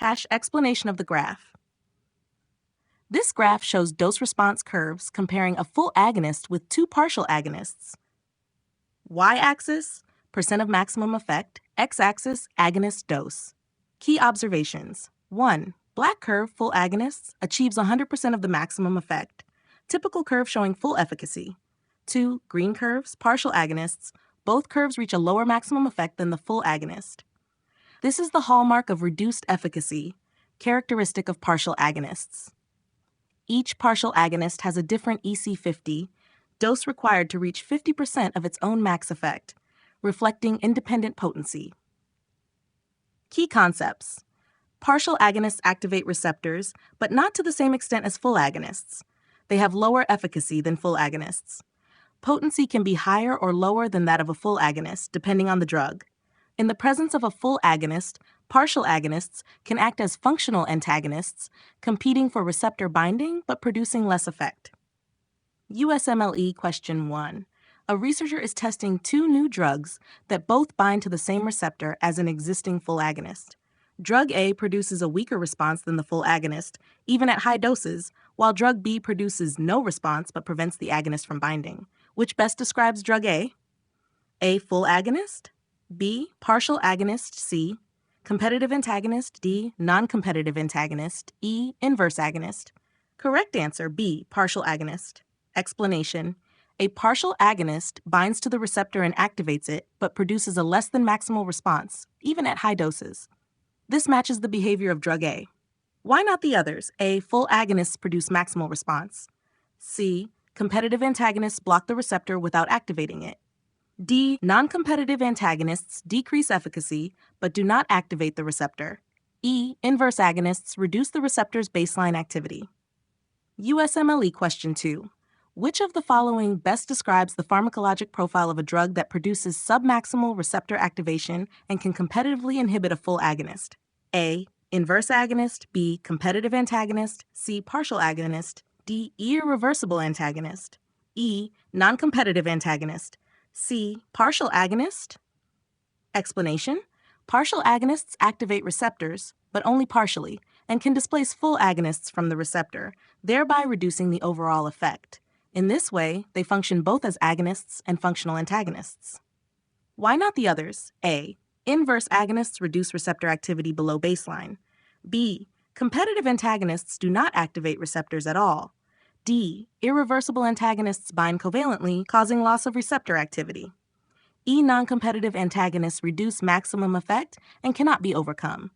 Explanation of the graph. This graph shows dose-response curves comparing a full agonist with two partial agonists. Y-axis, percent of maximum effect. X-axis, agonist dose. Key observations. 1. Black curve, full agonists, achieves 100% of the maximum effect. Typical curve showing full efficacy. 2. Green curves, partial agonists. Both curves reach a lower maximum effect than the full agonist. This is the hallmark of reduced efficacy, characteristic of partial agonists. Each partial agonist has a different EC50, dose required to reach 50% of its own max effect, reflecting independent potency. Key concepts. Partial agonists activate receptors, but not to the same extent as full agonists. They have lower efficacy than full agonists. Potency can be higher or lower than that of a full agonist, depending on the drug. In the presence of a full agonist, partial agonists can act as functional antagonists, competing for receptor binding but producing less effect. USMLE Question 1. A researcher is testing two new drugs that both bind to the same receptor as an existing full agonist. Drug A produces a weaker response than the full agonist, even at high doses, while drug B produces no response but prevents the agonist from binding. Which best describes drug A? A. Full agonist. B. Partial agonist. C. Competitive antagonist. D. Non-competitive antagonist. E. Inverse agonist. Correct answer B. Partial agonist. Explanation. A partial agonist binds to the receptor and activates it, but produces a less than maximal response, even at high doses. This matches the behavior of drug A. Why not the others? A. Full agonists produce maximal response. C. Competitive antagonists block the receptor without activating it. D. Non-competitive antagonists decrease efficacy but do not activate the receptor. E. Inverse agonists reduce the receptor's baseline activity. USMLE Question 2. Which of the following best describes the pharmacologic profile of a drug that produces submaximal receptor activation and can competitively inhibit a full agonist? A. Inverse agonist. B. Competitive antagonist. C. Partial agonist. D. Irreversible antagonist. E. Non-competitive antagonist. C. Partial agonist. Explanation. Partial agonists activate receptors, but only partially, and can displace full agonists from the receptor, thereby reducing the overall effect. In this way, they function both as agonists and functional antagonists. Why not the others? A. Inverse agonists reduce receptor activity below baseline. B. Competitive antagonists do not activate receptors at all. D. Irreversible antagonists bind covalently, causing loss of receptor activity. E. Non-competitive antagonists reduce maximum effect and cannot be overcome.